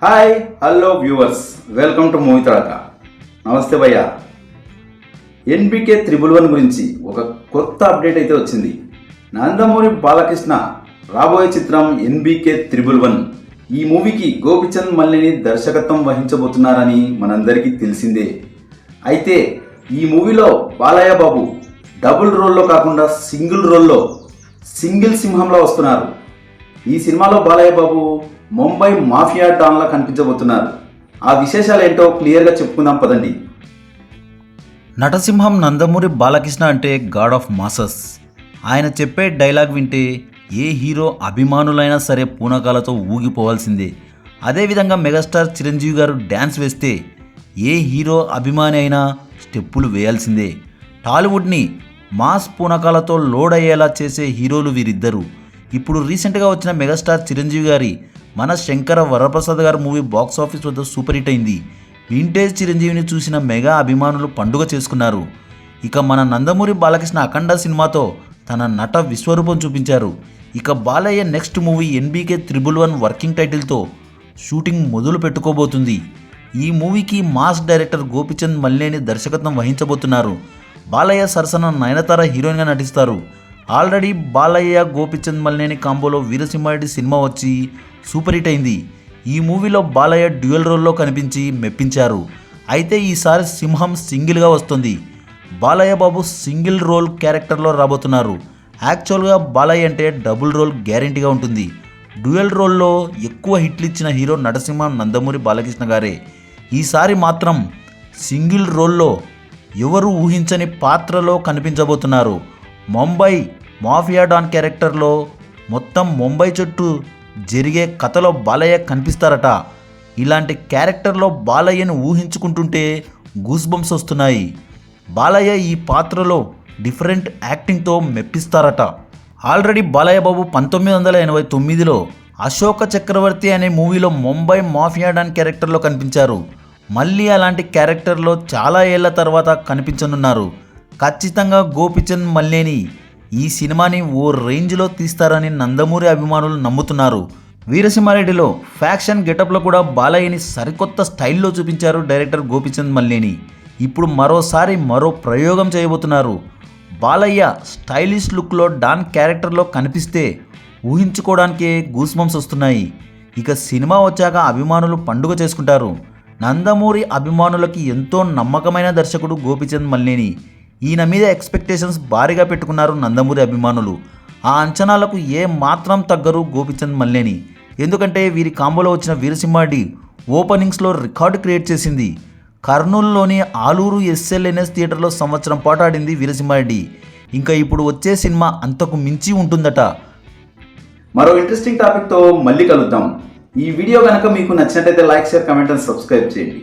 Hi hello viewers, welcome to movie Tadaka. నమస్తే భయ్య. NBK 111 గురించి ఒక కొత్త అప్డేట్ అయితే వచ్చింది. నందమూరి బాలకృష్ణ రాబోయే చిత్రం ఎన్బికే 111. ఈ మూవీకి గోపిచంద్ మల్లేని దర్శకత్వం వహించబోతున్నారని మనందరికీ తెలిసిందే. అయితే ఈ మూవీలో బాలయ్య బాబు డబుల్ రోల్లో కాకుండా సింగిల్ సింహంలో వస్తున్నారు. ఈ సినిమాలో బాలయ్య బాబు ముంబై మాఫియా డాన్లా కనిపించబోతున్నారు. ఆ విశేషాలు ఏంటో క్లియర్గా చెప్పుకుందాం పదండి. నటసింహం నందమూరి బాలకృష్ణ అంటే గాడ్ ఆఫ్ మాసెస్. ఆయన చెప్పే డైలాగ్ వింటే ఏ హీరో అభిమానులైనా సరే పూనకాలతో ఊగిపోవాల్సిందే. అదేవిధంగా మెగాస్టార్ చిరంజీవి గారు డ్యాన్స్ వేస్తే ఏ హీరో అభిమాని అయినా స్టెప్పులు వేయాల్సిందే. టాలీవుడ్ని మాస్ పూనకాలతో లోడ్ అయ్యేలా చేసే హీరోలు వీరిద్దరు. ఇప్పుడు రీసెంట్గా వచ్చిన మెగాస్టార్ చిరంజీవి గారి మన శంకర వరప్రసాద్ గారి మూవీ బాక్స్ ఆఫీస్ వద్ద సూపర్ హిట్ అయింది. వింటేజ్ చిరంజీవిని చూసిన మెగా అభిమానులు పండుగ చేసుకున్నారు. ఇక మన నందమూరి బాలకృష్ణ అఖండ సినిమాతో తన నట విశ్వరూపం చూపించారు. ఇక Balayya next movie NBK 111 working టైటిల్తో షూటింగ్ మొదలు పెట్టుకోబోతుంది. ఈ మూవీకి మాస్ డైరెక్టర్ గోపిచంద్ మల్లేని దర్శకత్వం వహించబోతున్నారు. బాలయ్య సరసన నయనతార హీరోయిన్గా నటిస్తారు. ఆల్రెడీ బాలయ్య గోపిచంద్ మల్లేని కాంబోలో వీరసింహారెడ్డి సినిమా వచ్చి సూపర్ హిట్ అయింది. ఈ మూవీలో బాలయ్య డ్యూయల్ రోల్లో కనిపించి మెప్పించారు. అయితే ఈసారి సింహం సింగిల్గా వస్తుంది. బాలయ్య బాబు సింగిల్ రోల్ క్యారెక్టర్లో రాబోతున్నారు. యాక్చువల్గా బాలయ్య అంటే డబుల్ రోల్ గ్యారెంటీగా ఉంటుంది. డ్యూయల్ రోల్లో ఎక్కువ హిట్లు ఇచ్చిన హీరో నటసింహం నందమూరి బాలకృష్ణ గారే. ఈసారి మాత్రం సింగిల్ రోల్లో ఎవరు ఊహించని పాత్రలో కనిపించబోతున్నారు. ముంబై మాఫియా డాన్ క్యారెక్టర్లో మొత్తం ముంబై చుట్టూ జరిగే కథలో బాలయ్య కనిపిస్తారట. ఇలాంటి క్యారెక్టర్లో బాలయ్యను ఊహించుకుంటుంటే గూస్ బంప్స్ వస్తున్నాయి. బాలయ్య ఈ పాత్రలో డిఫరెంట్ యాక్టింగ్తో మెప్పిస్తారట. ఆల్రెడీ బాలయ్య బాబు 1989లో అశోక చక్రవర్తి అనే మూవీలో ముంబై మాఫియా డాన్ క్యారెక్టర్లో కనిపించారు. మళ్ళీ అలాంటి క్యారెక్టర్లో చాలా ఏళ్ల తర్వాత కనిపించనున్నారు. ఖచ్చితంగా గోపిచంద్ మల్లేని ఈ సినిమాని ఓ రేంజ్లో తీస్తారని నందమూరి అభిమానులు నమ్ముతున్నారు. వీరసింహారెడ్డిలో ఫ్యాక్షన్ గెటప్లో కూడా బాలయ్యని సరికొత్త స్టైల్లో చూపించారు డైరెక్టర్ గోపిచంద్ మల్లేని. ఇప్పుడు మరోసారి మరో ప్రయోగం చేయబోతున్నారు. బాలయ్య స్టైలిష్ లుక్లో డాన్ క్యారెక్టర్లో కనిపిస్తే ఊహించుకోవడానికే గూస్ బంప్స్ వస్తున్నాయి. ఇక సినిమా వచ్చాక అభిమానులు పండుగ చేసుకుంటారు. నందమూరి అభిమానులకి ఎంతో నమ్మకమైన దర్శకుడు గోపిచంద్ మల్లేని. ఈయన మీద ఎక్స్పెక్టేషన్స్ భారీగా పెట్టుకున్నారు నందమూరి అభిమానులు. ఆ అంచనాలకు ఏ మాత్రం తగ్గరు గోపిచంద్ మల్లేని. ఎందుకంటే వీరి కాంబోలో వచ్చిన వీరసింహారెడ్డి ఓపెనింగ్స్లో రికార్డు క్రియేట్ చేసింది. కర్నూలులోని ఆలూరు ఎస్ఎల్ఎన్ఎస్ థియేటర్లో సంవత్సరం పాటు ఆడింది వీరసింహారెడ్డి. ఇంకా ఇప్పుడు వచ్చే సినిమా అంతకు మించి ఉంటుందట. మరో ఇంట్రెస్టింగ్ టాపిక్తో మళ్ళీ కలుద్దాం. ఈ వీడియో కనుక మీకు నచ్చినట్లయితే like, share, comment and subscribe చేయండి.